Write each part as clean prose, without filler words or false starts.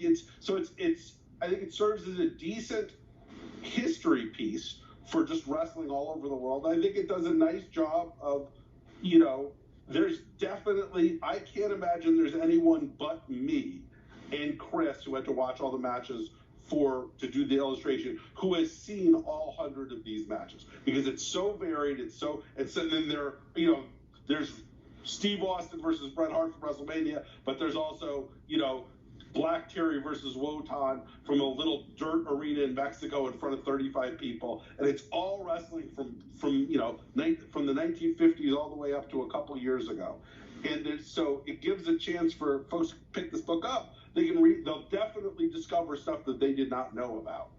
I think it serves as a decent history piece for just wrestling all over the world. I think it does a nice job of, there's definitely, I can't imagine there's anyone but me and Chris, who had to watch all the matches to do the illustration, who has seen all 100 of these matches, because it's so varied. And so then there's Steve Austin versus Bret Hart from WrestleMania, but there's also, Black Terry versus Wotan from a little dirt arena in Mexico in front of 35 people, and it's all wrestling from the 1950s all the way up to a couple years ago, and so it gives a chance for folks to pick this book up. They'll definitely discover stuff that they did not know about,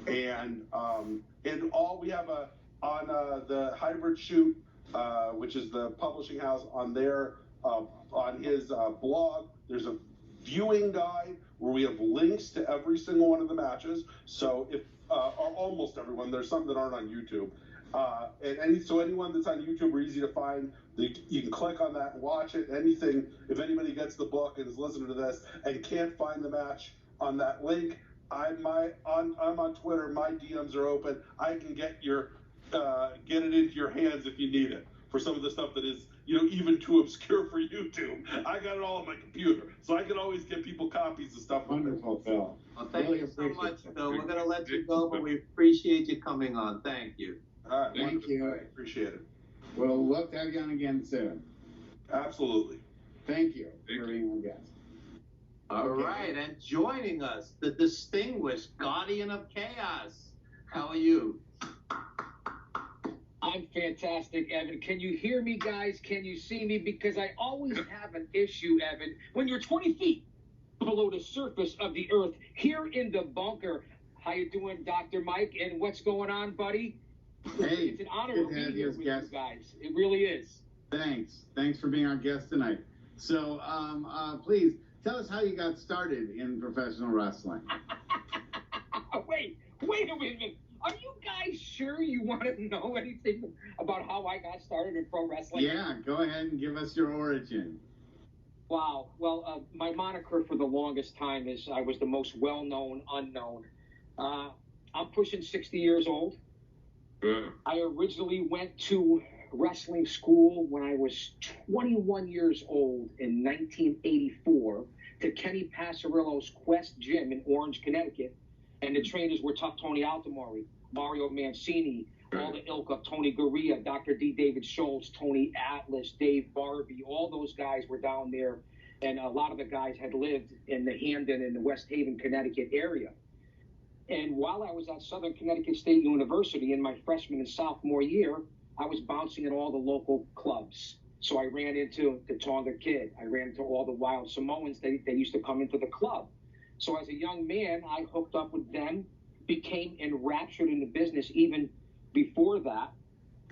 and all we have on the Hybrid Shoot, which is the publishing house, on his blog, there's a viewing guide where we have links to every single one of the matches. So or almost everyone, there's some that aren't on YouTube. So anyone that's on YouTube are easy to find. You can click on that and watch it. If anybody gets the book and is listening to this and can't find the match on that link, I'm on Twitter. My DMs are open. I can get it into your hands if you need it for some of the stuff that is even too obscure for YouTube. I got it all on my computer, so I can always get people copies of stuff. Wonderful, Phil. Well, thank you so much, Phil. We're going to let you go, but we appreciate you coming on. Thank you. All right, thank you. I appreciate it. We'll love to have you on again soon. Absolutely. Thank you for being a guest. All right, and joining us, the distinguished Guardian of Chaos. How are you? I'm fantastic, Evan. Can you hear me, guys? Can you see me? Because I always have an issue, Evan, when you're 20 feet below the surface of the earth, here in the bunker. How you doing, Dr. Mike? And what's going on, buddy? Hey, it's an honor to be here with guest. you guys. It really is. Thanks for being our guest tonight. So, please tell us how you got started in professional wrestling. Wait a minute. Are you guys sure you want to know anything about how I got started in pro wrestling? Yeah, go ahead and give us your origin. Wow. Well, my moniker for the longest time is I was the most well-known unknown. I'm pushing 60 years old. I originally went to wrestling school when I was 21 years old in 1984 to Kenny Passarillo's Quest Gym in Orange, Connecticut. And the trainers were Tough Tony Altomari, Mario Mancini, all the ilk of Tony Gurria, Dr. D. David Schultz, Tony Atlas, Dave Barbie. All those guys were down there. And a lot of the guys had lived in the Hamden and the West Haven, Connecticut area. And while I was at Southern Connecticut State University in my freshman and sophomore year, I was bouncing in all the local clubs. So I ran into the Tonga Kid. I ran into all the Wild Samoans. They used to come into the club. So as a young man, I hooked up with them, became enraptured in the business even before that,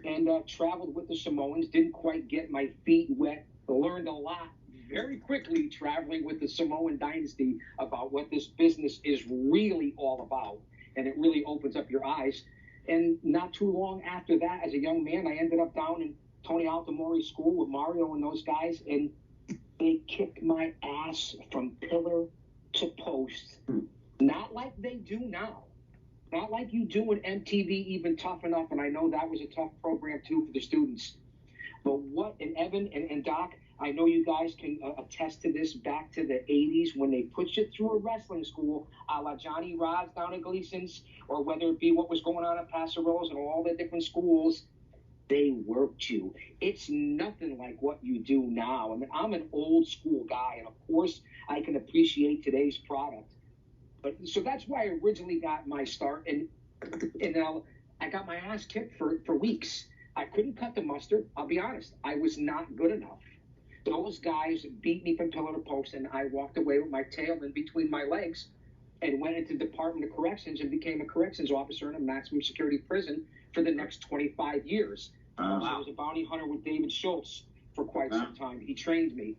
and traveled with the Samoans. Didn't quite get my feet wet. Learned a lot very quickly traveling with the Samoan dynasty about what this business is really all about. And it really opens up your eyes. And not too long after that, as a young man, I ended up down in Tony Altomari's school with Mario and those guys, and they kicked my ass from pillar to post. Not like they do now. Not like you do in MTV, even Tough Enough, and I know that was a tough program too for the students. But what, and Evan and Doc, I know you guys can attest to this back to the 80s when they put you through a wrestling school a la Johnny Rods down at Gleason's, or whether it be what was going on at Passarillo's and all the different schools, they worked you. It's nothing like what you do now. I mean, I'm an old school guy, and of course, I can appreciate today's product. But so that's why I originally got my start, and I got my ass kicked for weeks. I couldn't cut the mustard. I'll be honest. I was not good enough. Those guys beat me from pillar to post, and I walked away with my tail in between my legs and went into the Department of Corrections and became a corrections officer in a maximum security prison for the next 25 years. So I was a bounty hunter with David Schultz for quite some time. He trained me.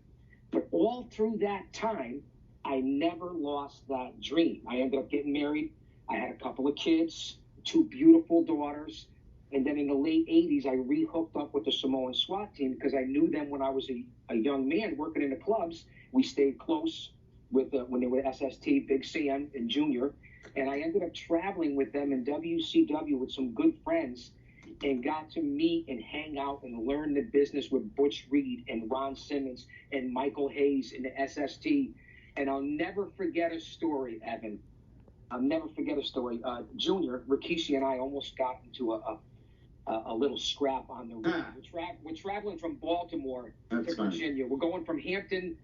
But all through that time, I never lost that dream. I ended up getting married. I had a couple of kids, 2 beautiful daughters. And then in the late 80s, I re-hooked up with the Samoan SWAT team because I knew them when I was a young man working in the clubs. We stayed close. with when they were SST, Big CM and Junior, and I ended up traveling with them in WCW with some good friends, and got to meet and hang out and learn the business with Butch Reed and Ron Simmons and Michael Hayes in the SST. And I'll never forget a story, Evan. I'll never forget a story. Junior, Rikishi, and I almost got into a little scrap on the road. We're traveling from Baltimore to Virginia. We're going from Hampton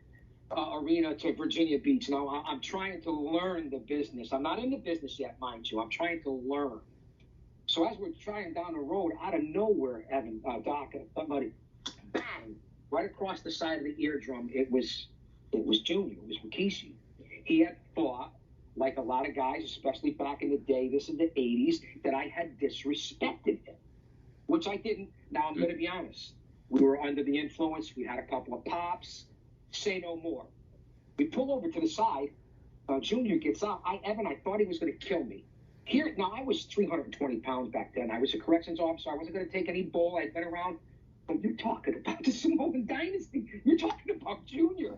Arena to Virginia Beach. Now, I'm trying to learn the business. I'm not in the business yet, mind you. I'm trying to learn. So as we're driving down the road, out of nowhere, Evan, Doc, buddy, bang, right across the side of the eardrum, it was Junior. It was Rikishi. He had thought, like a lot of guys, especially back in the day, this is the 80s, that I had disrespected him, which I didn't. Now, I'm going to be honest. We were under the influence. We had a couple of pops. Say no more. We pull over to the side. Junior gets out. Evan, I thought he was going to kill me. Here, now, I was 320 pounds back then. I was a corrections officer. I wasn't going to take any bull. I'd been around. But you're talking about the Samoan dynasty. You're talking about Junior.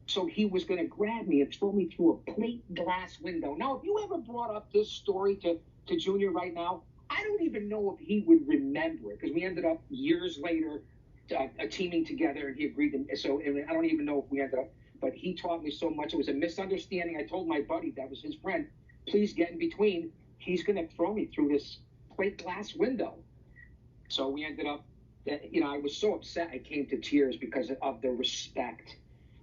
So he was going to grab me and throw me through a plate glass window. Now, if you ever brought up this story to Junior right now, I don't even know if he would remember it, because we ended up years later teaming together, and he agreed to. So I don't even know if we ended up. But he taught me so much. It was a misunderstanding. I told my buddy, that was his friend, please get in between. He's going to throw me through this plate glass window. So we ended up, I was so upset I came to tears because of the respect.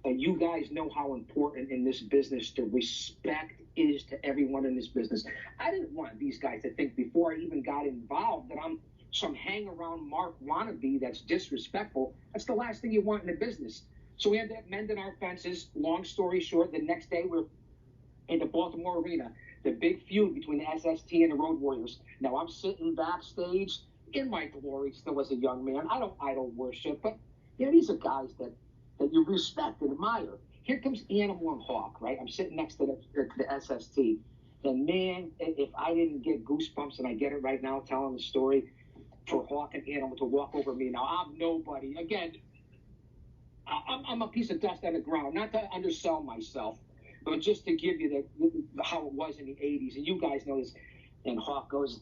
And you guys know how important in this business the respect is to everyone in this business. I didn't want these guys to think before I even got involved that I'm some hang-around Mark wannabe that's disrespectful. That's the last thing you want in the business. So we ended up mending our fences. Long story short, the next day we're in the Baltimore Arena. The big feud between the SST and the Road Warriors. Now, I'm sitting backstage in my glory still as a young man. I don't idol worship, but these are guys that you respect and admire. Here comes Animal and Hawk, right? I'm sitting next to the SST. And man, if I didn't get goosebumps, and I get it right now telling the story, for Hawk and Animal to walk over me. Now, I'm nobody. Again, I'm a piece of dust on the ground. Not to undersell myself, but just to give you how it was in the 80s. And you guys know this. And Hawk goes,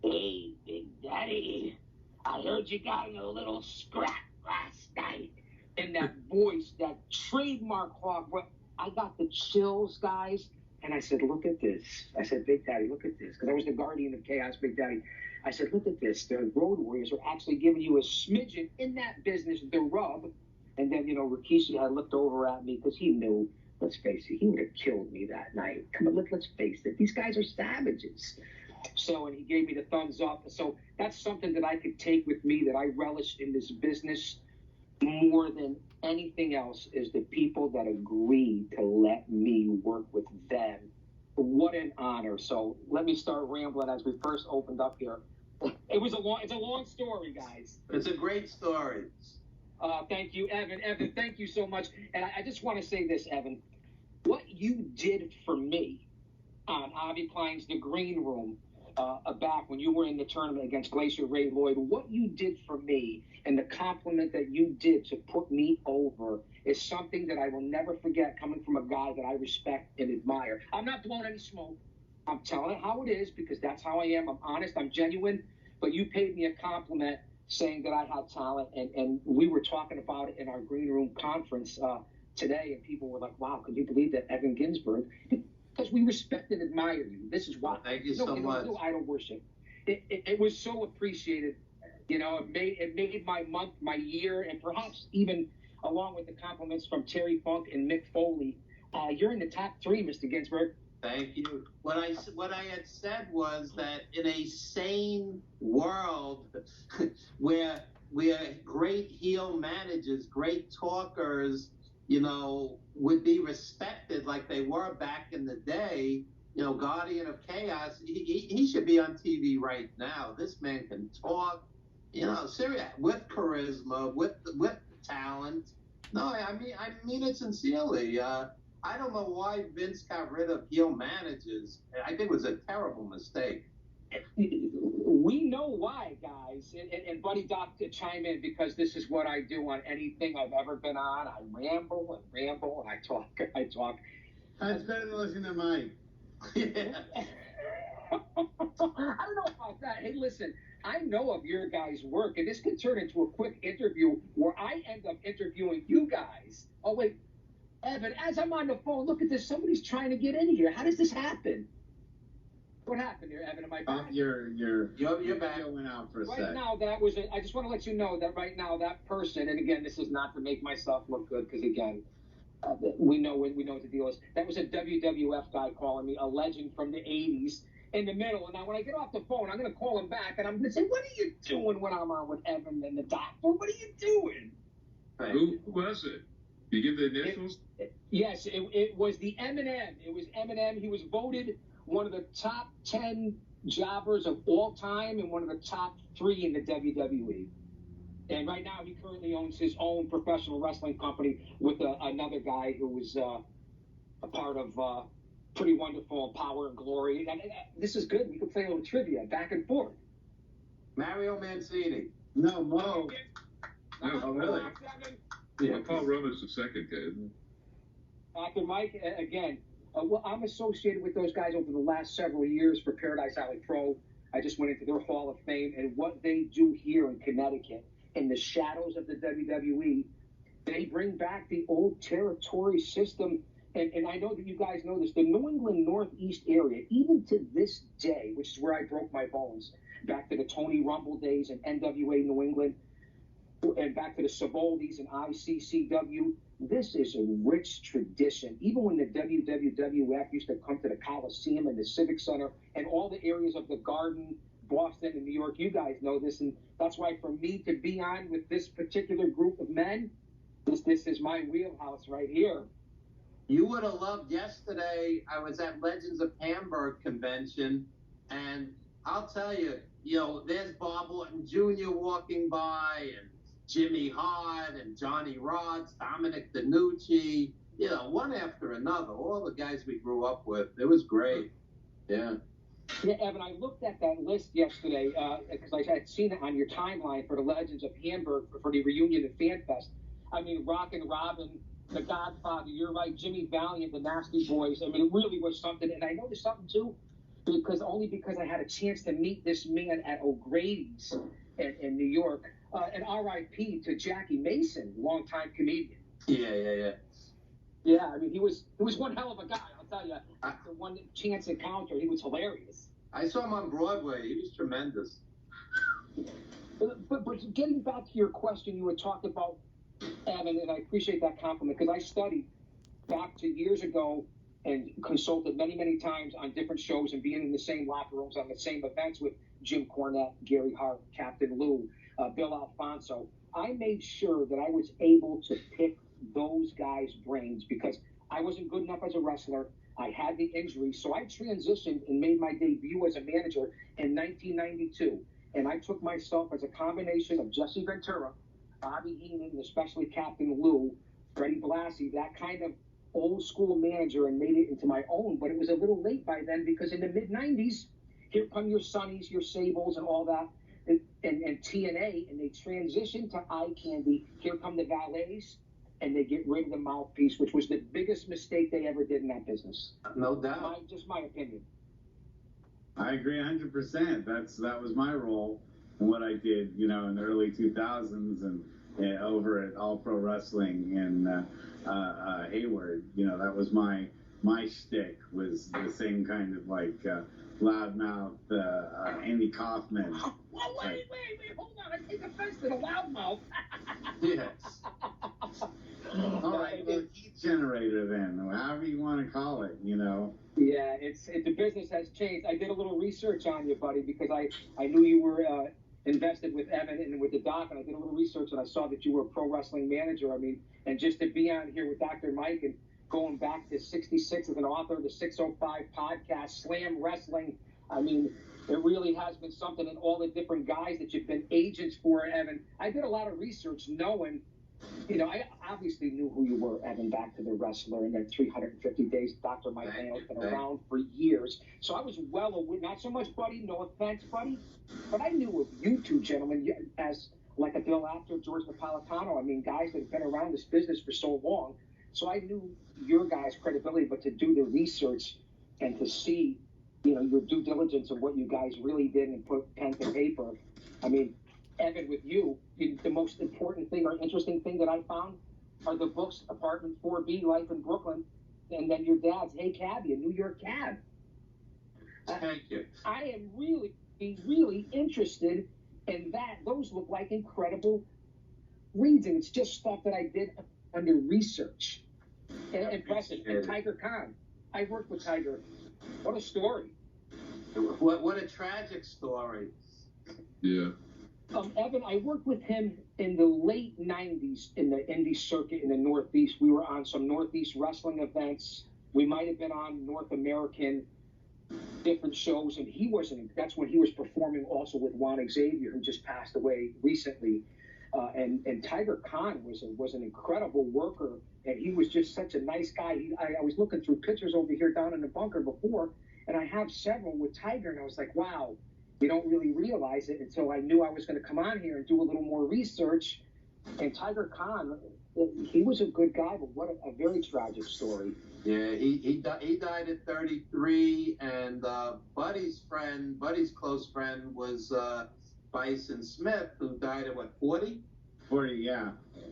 "Hey, Big Daddy, I heard you got in a little scrap last night." And that voice, that trademark Hawk, I got the chills, guys. And I said, "Look at this." I said, "Big Daddy, look at this." Because I was the guardian of chaos, Big Daddy. I said, "Look at this. The Road Warriors are actually giving you a smidgen in that business, the rub." And then, Rikishi had looked over at me because he knew, let's face it, he would have killed me that night. Come on, let's face it. These guys are savages. So, and he gave me the thumbs up. So that's something that I could take with me, that I relish in this business more than anything else, is the people that agreed to let me work with them. What an honor. So let me start rambling as we first opened up here. It's a long story, guys. It's a great story. Thank you, Evan. Evan, thank you so much. And I just want to say this, Evan. What you did for me on Avi Klein's The Green Room back when you were in the tournament against Glacier Ray Lloyd, what you did for me and the compliment that you did to put me over is something that I will never forget, coming from a guy that I respect and admire. I'm not blowing any smoke. I'm telling it how it is, because that's how I am. I'm honest. I'm genuine. But you paid me a compliment saying that I had talent, and we were talking about it in our Green Room conference today, and people were like, "Wow, can you believe that, Evan Ginzburg?" Because we respect and admire you. This is why. Well, thank you so much. No idol worship. It was so appreciated. It made my month, my year, and perhaps even along with the compliments from Terry Funk and Mick Foley. You're in the top 3, Mr. Ginzburg. Thank you. What I had said was that in a sane world where great heel managers, great talkers, would be respected like they were back in the day, Guardian of Chaos, he should be on TV right now. This man can talk, serious, with charisma, with talent. No, I mean it sincerely. I don't know why Vince got rid of heel managers. I think it was a terrible mistake. We know why, guys. And Buddy Doc to chime in, because this is what I do on anything I've ever been on. I ramble and ramble and I talk. That's better than listening to Mike. Yeah. I don't know about that. Hey, listen, I know of your guys' work, and this could turn into a quick interview where I end up interviewing you guys. Oh, wait, Evan, as I'm on the phone, look at this. Somebody's trying to get in here. How does this happen? What happened here, Evan? Am I back? You're back. You went out for a Right sec. now, that was I just want to let you know that right now, that person, and again, this is not to make myself look good, because again, we know what the deal is. That was a WWF guy calling me, a legend from the 80s, in the middle. And now when I get off the phone, I'm going to call him back, and I'm going to say, what are you doing when I'm on with Evan and the doctor? What are you doing? Who was it? You give the initials? Yes, it was the Eminem. It was Eminem. He was voted one of the top 10 jobbers of all time and one of the top 3 in the WWE. And right now, he currently owns his own professional wrestling company with another guy who was a part of Pretty Wonderful, Power and Glory. And this is good. We can play a little trivia back and forth. Mario Mancini. No, Mo. No. Oh, really? Yeah, Paul Roma's the second guy. Dr. Mike, again, well, I'm associated with those guys over the last several years for Paradise Alley Pro. I just went into their Hall of Fame, and what they do here in Connecticut, in the shadows of the WWE, they bring back the old territory system. And I know that you guys know this, the New England Northeast area, even to this day, which is where I broke my bones, back to the Tony Rumble days and NWA New England, and back to the Savoldis and ICCW, this is a rich tradition. Even when the WWF used to come to the Coliseum and the Civic Center and all the areas of the Garden, Boston and New York, you guys know this. And that's why for me to be on with this particular group of men, this is my wheelhouse right here. You would have loved yesterday. I was at Legends of Hamburg convention, and I'll tell you, there's Bob Orton Jr. walking by, and Jimmy Hart, and Johnny Rodz, Dominic DeNucci, one after another, all the guys we grew up with. It was great. Yeah. Yeah, Evan, I looked at that list yesterday because I had seen it on your timeline for the Legends of Hamburg for the reunion at FanFest. I mean, Rockin' Robin, The Godfather, you're right, Jimmy Valiant, the Nasty Boys. I mean, it really was something. And I noticed something, too, because I had a chance to meet this man at O'Grady's in New York. And R.I.P. to Jackie Mason, longtime comedian. Yeah. Yeah, I mean, he was one hell of a guy, I'll tell you. After one chance encounter, he was hilarious. I saw him on Broadway. He was tremendous. But getting back to your question, you were talking about, Evan, and I appreciate that compliment, because I studied back to years ago and consulted many, many times on different shows and being in the same locker rooms on the same events with Jim Cornette, Gary Hart, Captain Lou, Bill Alfonso. I made sure that I was able to pick those guys' brains because I wasn't good enough as a wrestler. I had the injury, so I transitioned and made my debut as a manager in 1992. And I took myself as a combination of Jesse Ventura, Bobby Heenan, and especially Captain Lou, Freddie Blassie, that kind of old school manager, and made it into my own. But it was a little late by then because in the mid-90s, here come your Sonnies, your Sables, and all that, and TNA, and they transition to Eye Candy. Here come the Valets, and they get rid of the mouthpiece, which was the biggest mistake they ever did in that business. No doubt. Just my opinion. I agree 100%. That was my role and what I did, in the early 2000s and over at All Pro Wrestling in Hayward. That was my shtick, was the same kind of like loudmouth Andy Kaufman. Well, wait, hold on. I take offense to the loudmouth. Yes. All right, well, heat generator then, however you want to call it, Yeah, the business has changed. I did a little research on you, buddy, because I knew you were invested with Evan and with the doc, and I did a little research, and I saw that you were a pro wrestling manager. I mean, and just to be on here with Dr. Mike and going back to 66 as an author of the 605 podcast, Slam Wrestling, I mean, it really has been something, and all the different guys that you've been agents for, Evan. I did a lot of research knowing I obviously knew who you were, Evan, back to the wrestler and then 350 days. Dr. Mike Lano's been around for years. So I was well aware, not so much, buddy, no offense, buddy, but I knew of you two gentlemen as like a Bill Apter, George Napolitano. I mean, guys that have been around this business for so long. So I knew your guys' credibility, but to do the research and to see, your due diligence of what you guys really did and put pen to paper, I mean, Evan, with you, the most important thing or interesting thing that I found are the books, Apartment 4B, Life in Brooklyn, and then your dad's Hey Cabbie, a New York cab. Thank you. I am really, really interested in that. Those look like incredible reads, and it's just stuff that I did under research. Impressive. And Tiger Khan. I worked with Tiger. What a story. What a tragic story. Yeah. Evan, I worked with him in the late 90s in the indie circuit in the Northeast. We were on some Northeast wrestling events. We might have been on North American different shows, and that's when he was performing also with Juan Xavier, who just passed away recently. And Tiger Khan was an incredible worker, and he was just such a nice guy. I was looking through pictures over here down in the bunker before, and I have several with Tiger, and I was like, wow. You don't really realize it until I knew I was going to come on here and do a little more research. And Tiger Khan, he was a good guy, but what a very tragic story. Yeah, he died at 33, and Buddy's close friend was Bison Smith, who died at 40? 40, yeah.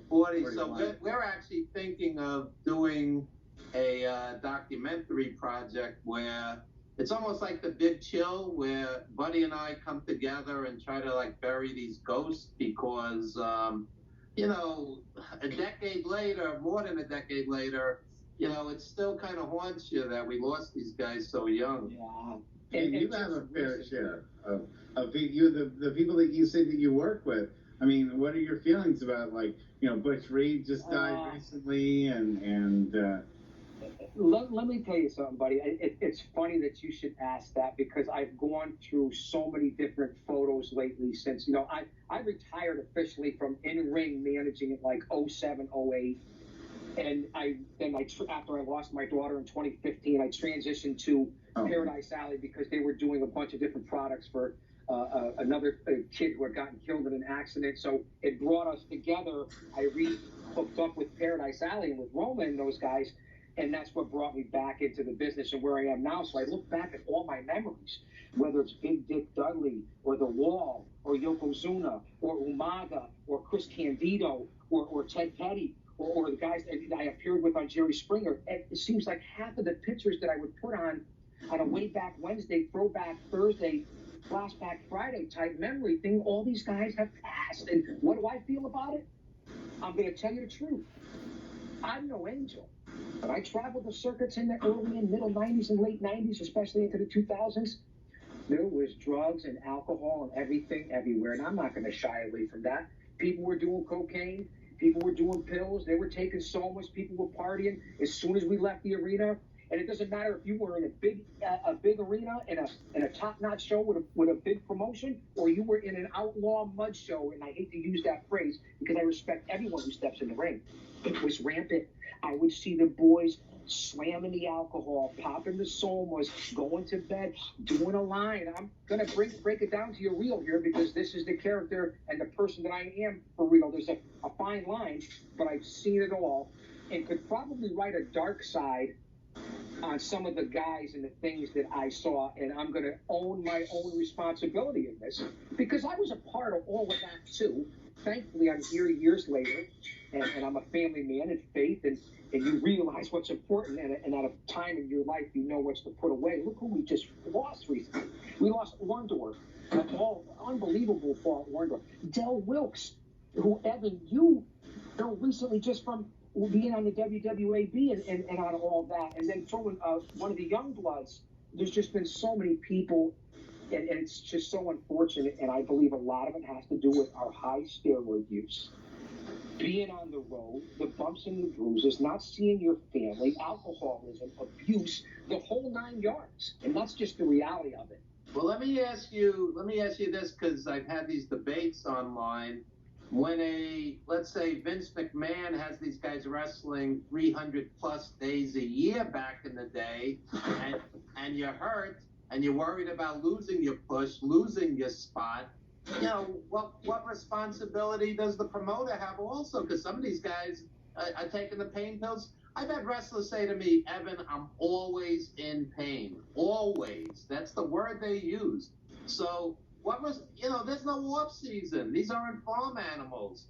40. So we're actually thinking of doing a documentary project where it's almost like the Big Chill, where Buddy and I come together and try to bury these ghosts because, a decade later, more than a decade later, it still kind of haunts you that we lost these guys so young. Yeah. And you have a fair share of the people that you say that you work with. I mean, what are your feelings about, Butch Reed just died recently and Let me tell you something, buddy. It's funny that you should ask that because I've gone through so many different photos lately since, I retired officially from in-ring managing it 07, 08. And after I lost my daughter in 2015, I transitioned to Paradise Alley because they were doing a bunch of different products for another kid who had gotten killed in an accident. So it brought us together. I hooked up with Paradise Alley and with Roma and those guys. And that's what brought me back into the business and where I am now. So I look back at all my memories, whether it's Big Dick Dudley or The Wall or Yokozuna or Umaga or Chris Candido or Ted Petty or the guys that I appeared with on Jerry Springer. It seems like half of the pictures that I would put on a Way Back Wednesday, Throwback Thursday, Flashback Friday type memory thing, all these guys have passed. And what do I feel about it? I'm going to tell you the truth. I'm no angel. But I traveled the circuits in the early and middle 90s and late 90s, especially into the 2000s. There was drugs and alcohol and everything everywhere, and I'm not going to shy away from that. People were doing cocaine. People were doing pills. They were taking somas. People were partying as soon as we left the arena. And it doesn't matter if you were in a big arena in a top-notch show with a big promotion, or you were in an outlaw mud show. And I hate to use that phrase because I respect everyone who steps in the ring. It was rampant. I would see the boys slamming the alcohol, popping the somas, going to bed, doing a line. I'm going to break it down to you real here because this is the character and the person that I am for real. There's a fine line, but I've seen it all and could probably write a dark side on some of the guys and the things that I saw, and I'm going to own my own responsibility in this because I was a part of all of that too. Thankfully, I'm here years later, and I'm a family man in faith, and you realize what's important, and at a time in your life, you know what's to put away. Look who we just lost recently. We lost Orndorff, unbelievable Paul Orndorff. Del Wilkes, who, Evan, you know recently just from being on the WWAB and on all that, and then throwing one of the young bloods. There's just been so many people. And it's just so unfortunate, and I believe a lot of it has to do with our high steroid use. Being on the road, the bumps and the bruises, not seeing your family, alcoholism, abuse, the whole 9 yards. And that's just the reality of it. Well, let me ask you this, because I've had these debates online. when let's say Vince McMahon has these guys wrestling 300 plus days a year back in the day, and you're hurt and you're worried about losing your push, losing your spot, what responsibility does the promoter have also? Because some of these guys are taking the pain pills. I've had wrestlers say to me, Evan, I'm always in pain. Always. That's the word they use. So there's no off season. These aren't farm animals.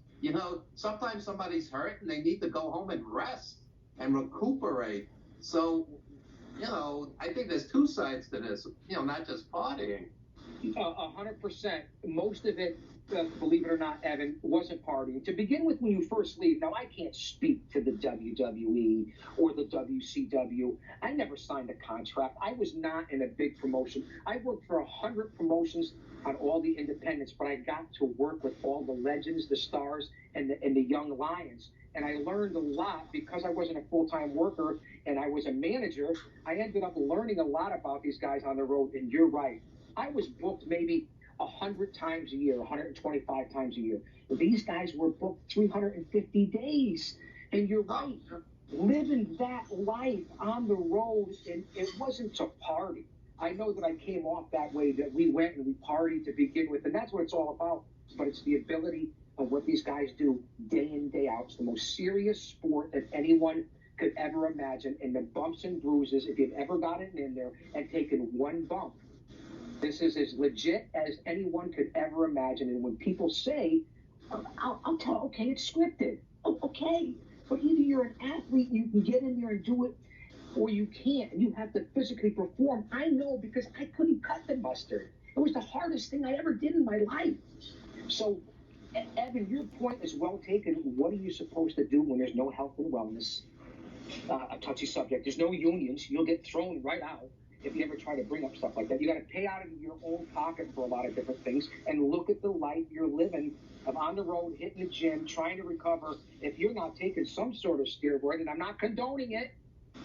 Sometimes somebody's hurt and they need to go home and rest and recuperate. So, I think there's two sides to this, not just partying. 100%. Most of it, believe it or not, Evan, wasn't partying. To begin with, when you first leave, now I can't speak to the WWE or the WCW. I never signed a contract. I was not in a big promotion. I worked for 100 promotions on all the independents, but I got to work with all the legends, the stars, and the young lions. And I learned a lot because I wasn't a full-time worker and I was a manager. I ended up learning a lot about these guys on the road. And you're right. I was booked maybe 100 times a year, 125 times a year. These guys were booked 350 days. And you're right, living that life on the road, and it wasn't to party. I know that I came off that way, that we went and we partied to begin with, and that's what it's all about. But it's the ability of what these guys do day in, day out. It's the most serious sport that anyone could ever imagine. And the bumps and bruises, if you've ever gotten in there and taken one bump, this is as legit as anyone could ever imagine. And when people say, I'll tell, okay, it's scripted. Oh, okay. But either you're an athlete, you can get in there and do it, or you can't, and you have to physically perform. I know because I couldn't cut the mustard. It was the hardest thing I ever did in my life. So, Evan, your point is well taken. What are you supposed to do when there's no health and wellness? A touchy subject. There's no unions. You'll get thrown right out if you ever try to bring up stuff like that. You got to pay out of your own pocket for a lot of different things, and look at the life you're living of on the road, hitting the gym, trying to recover. If you're not taking some sort of steroid, and I'm not condoning it,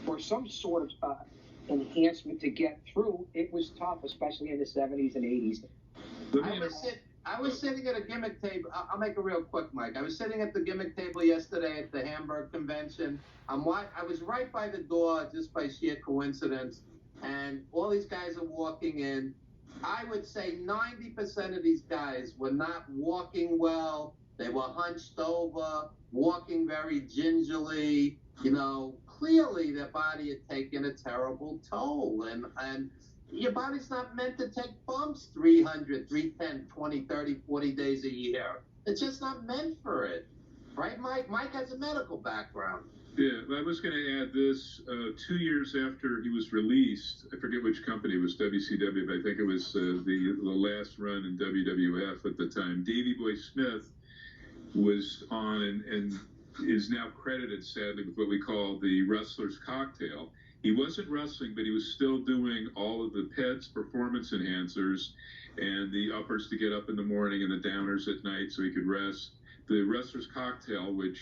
or some sort of enhancement to get through, it was tough, especially in the 70s and 80s. I was sitting at a gimmick table. I'll make it real quick, Mike. I was sitting at the gimmick table yesterday at the Hamburg convention. I was right by the door, just by sheer coincidence, and all these guys are walking in. I would say 90% of these guys were not walking well. They were hunched over, walking very gingerly. Clearly their body had taken a terrible toll, and your body's not meant to take bumps 300, 310, 20, 30, 40 days a year. It's just not meant for it. Right, Mike? Mike has a medical background. Yeah, I was going to add this. 2 years after he was released, I forget which company, it was WCW, but I think it was the last run in WWF at the time. Davey Boy Smith was on and is now credited, sadly, with what we call the wrestler's cocktail. He wasn't wrestling, but he was still doing all of the PEDs, performance enhancers, and the uppers to get up in the morning and the downers at night so he could rest. The wrestler's cocktail, which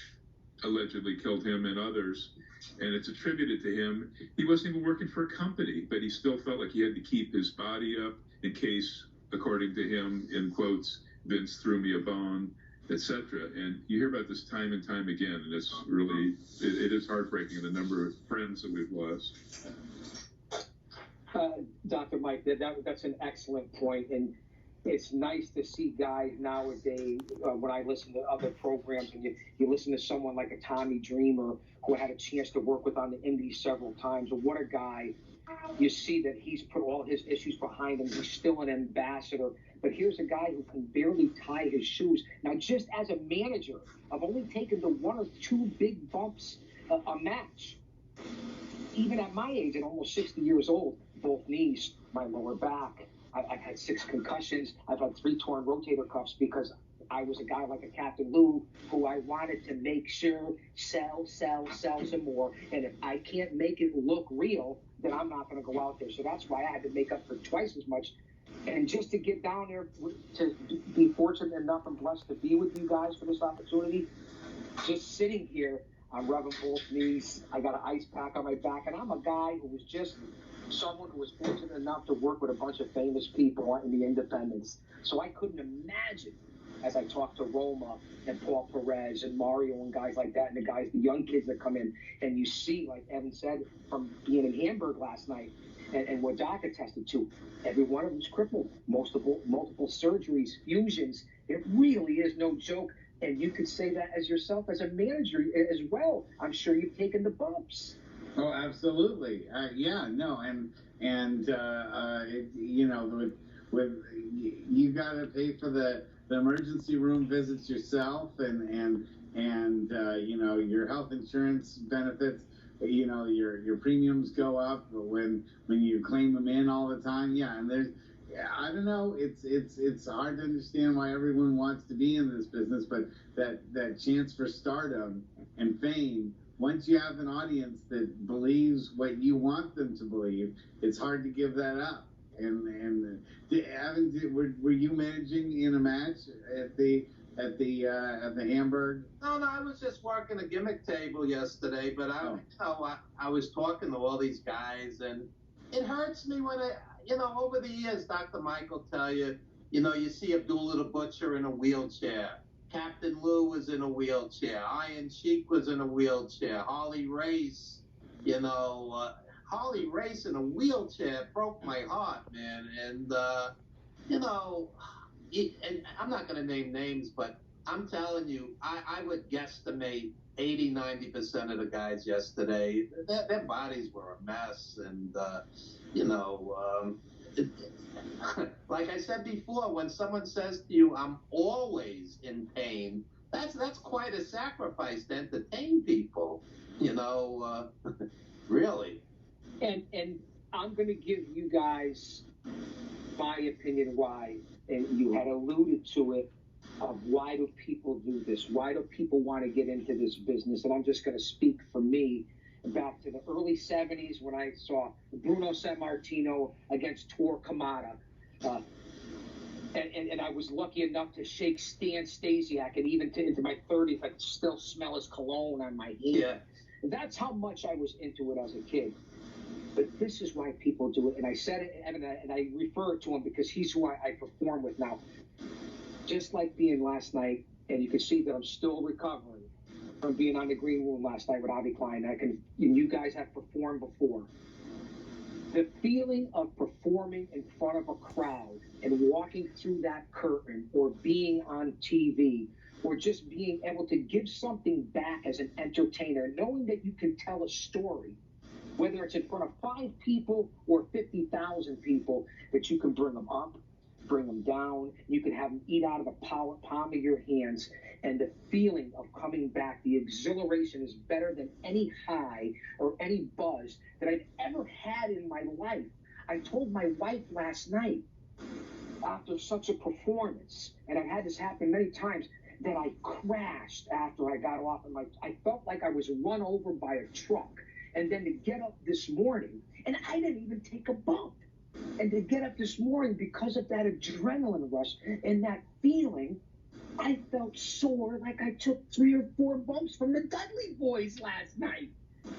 allegedly killed him and others, and it's attributed to him. He wasn't even working for a company, but he still felt like he had to keep his body up in case, according to him, in quotes, Vince threw me a bone, etc. And you hear about this time and time again, and it's really, it is heartbreaking, the number of friends that we've lost. Dr. Mike, that's an excellent point, and it's nice to see guys nowadays, when I listen to other programs, and you listen to someone like a Tommy Dreamer, who I had a chance to work with on the Indies several times. What a guy. You see that he's put all his issues behind him. He's still an ambassador. But here's a guy who can barely tie his shoes. Now, just as a manager, I've only taken the one or two big bumps a match. Even at my age, at almost 60 years old, both knees, my lower back. I've had 6 concussions. I've had 3 torn rotator cuffs because I was a guy like a Captain Lou who I wanted to make sure sell some more. And if I can't make it look real, then I'm not going to go out there. So that's why I had to make up for twice as much. And just to get down there, to be fortunate enough and blessed to be with you guys for this opportunity, just sitting here, I'm rubbing both knees. I got an ice pack on my back, and I'm a guy who was just someone who was fortunate enough to work with a bunch of famous people in the independents. So I couldn't imagine as I talk to Roma and Paul Perez and Mario and guys like that, and the young kids that come in, and you see, like Evan said, from being in Hamburg last night, and what Doc attested to, every one of them's crippled, multiple surgeries, fusions. It really is no joke. And you could say that as yourself, as a manager as well. I'm sure you've taken the bumps. Oh, absolutely. Yeah, no, you know, with you got to pay for the emergency room visits yourself, and you know, your health insurance benefits. You know, your premiums go up when you claim them in all the time. Yeah, and there's, I don't know. It's hard to understand why everyone wants to be in this business, but that chance for stardom and fame, once you have an audience that believes what you want them to believe, it's hard to give that up. And were you managing in a match at the Hamburg? No, I was just working a gimmick table yesterday, but I was talking to all these guys, and it hurts me when over the years, Dr. Mike will tell you, you see Abdullah the Butcher in a wheelchair. Captain Lou was in a wheelchair. Iron Sheik was in a wheelchair. Harley Race, Harley Race in a wheelchair broke my heart, man. And, and I'm not going to name names, but I'm telling you, I would guesstimate 80-90% of the guys yesterday, their bodies were a mess. And, like I said before, when someone says to you, I'm always in pain, that's quite a sacrifice to entertain people, really. And I'm going to give you guys my opinion why, and you had alluded to it, of why do people do this? Why do people want to get into this business? And I'm just going to speak for me back to the early 70s when I saw Bruno Sammartino against Tor Kamada. And I was lucky enough to shake Stan Stasiak, and even into my 30s, I could still smell his cologne on my hand. Yeah. That's how much I was into it as a kid. But this is why people do it. And I said it, and I refer to him because he's who I perform with now. Just like being last night, and you can see that I'm still recovering from being on the green room last night with Avi Klein. And you guys have performed before. The feeling of performing in front of a crowd and walking through that curtain, or being on TV, or just being able to give something back as an entertainer, knowing that you can tell a story, whether it's in front of 5 people or 50,000 people, that you can bring them up, bring them down, you can have them eat out of the palm of your hands, and the feeling of coming back, the exhilaration is better than any high or any buzz that I've ever had in my life. I told my wife last night, after such a performance, and I've had this happen many times, that I crashed after I got off, and I felt like I was run over by a truck. And then to get up this morning, and I didn't even take a bump. And to get up this morning because of that adrenaline rush and that feeling, I felt sore, like I took 3 or 4 bumps from the Dudley Boys last night.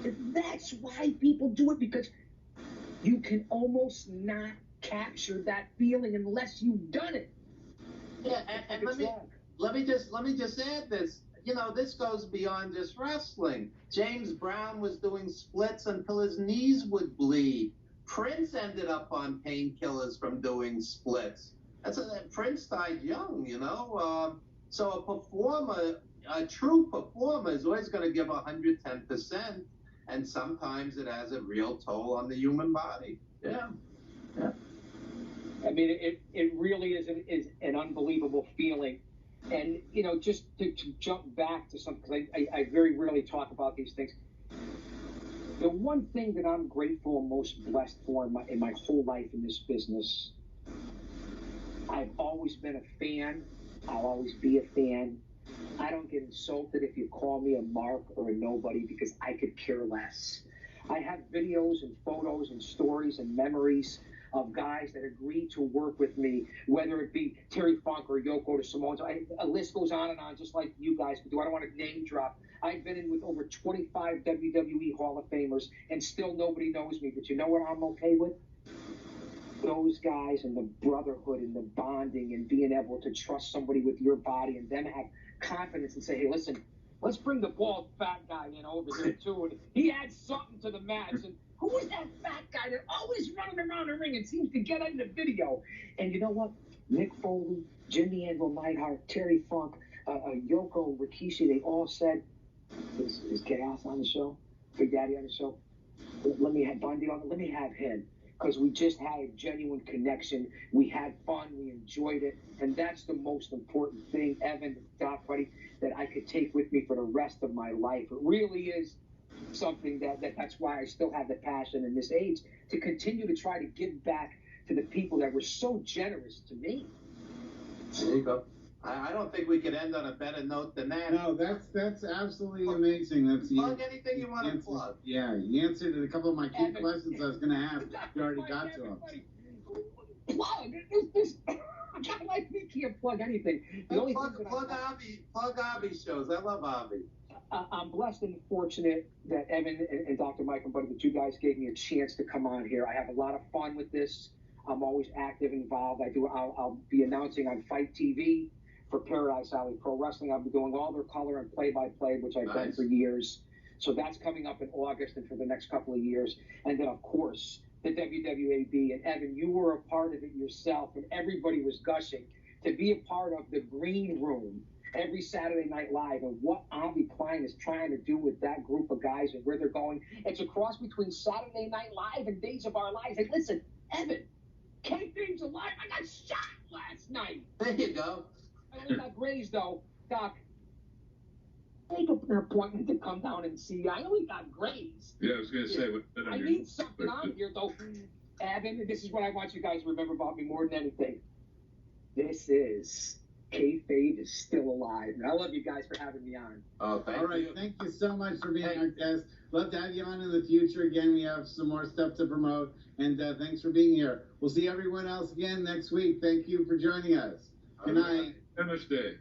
And that's why people do it, because you can almost not capture that feeling unless you've done it. Yeah, and let me just add this. This goes beyond just wrestling. James Brown was doing splits until his knees would bleed. Prince ended up on painkillers from doing splits. Prince died young, So a performer, a true performer, is always going to give 110%, and sometimes it has a real toll on the human body. Yeah. I mean, it really is an unbelievable feeling. And, just to jump back to something, because I very rarely talk about these things. The one thing that I'm grateful and most blessed for in my whole life in this business, I've always been a fan. I'll always be a fan. I don't get insulted if you call me a mark or a nobody, because I could care less. I have videos and photos and stories and memories of guys that agreed to work with me, whether it be Terry Funk or Yoko to Samoa. A list goes on and on, just like you guys could do. I don't want to name drop. I've been in with over 25 WWE Hall of Famers, and still nobody knows me. But you know what I'm okay with? those guys and the brotherhood and the bonding and being able to trust somebody with your body and them have confidence and say, hey, listen, let's bring the bald fat guy in over here too. And he adds something to the match. And who was that fat guy that always running around the ring and seems to get in the video? And you know what? Mick Foley, Jimmy Anvil Neidhart, Terry Funk, Yoko, Rikishi, they all said, is Chaos on the show? Big Daddy on the show? Let me have Bundy on it. Let me have him. Because we just had a genuine connection. We had fun. We enjoyed it. And that's the most important thing, Evan, Doc, buddy, that I could take with me for the rest of my life. It really is something that's why I still have the passion in this age to continue to try to give back to the people that were so generous to me. There you go. I don't think we could end on a better note than that. No, that's absolutely amazing. That's plug anything you want to plug. Yeah, you answered a couple of my key questions I was going to ask. You already got to them. Plug. A guy like me can't plug anything. The only plug Avi shows. I love Avi. I'm blessed and fortunate that Evan and Dr. Mike and Buddy, the two guys, gave me a chance to come on here. I have a lot of fun with this. I'm always active, involved. I'll be announcing on Fight TV for Paradise Alley Pro Wrestling. I'll be doing all their color and play-by-play, which I've done for years. So that's coming up in August and for the next couple of years. And then, of course, the WWAB. And Evan, you were a part of it yourself, and everybody was gushing to be a part of the green room every Saturday Night Live, and what Avi Klein is trying to do with that group of guys and where they're going. It's a cross between Saturday Night Live and Days of Our Lives. Hey, listen, Evan, Kayfabe's alive. I got shot last night. There you go. I only got grazed, though. Doc, make up an appointment to come down and see you. I only got grazed. Yeah, I was going to say. I need something on here, though. Evan, this is what I want you guys to remember about me more than anything. This is Kayfabe is still alive. And I love you guys for having me on. Oh, thank you. All right, thank you so much for being our guest. Love to have you on in the future. Again, we have some more stuff to promote. And thanks for being here. We'll see everyone else again next week. Thank you for joining us. Good night. Namaste.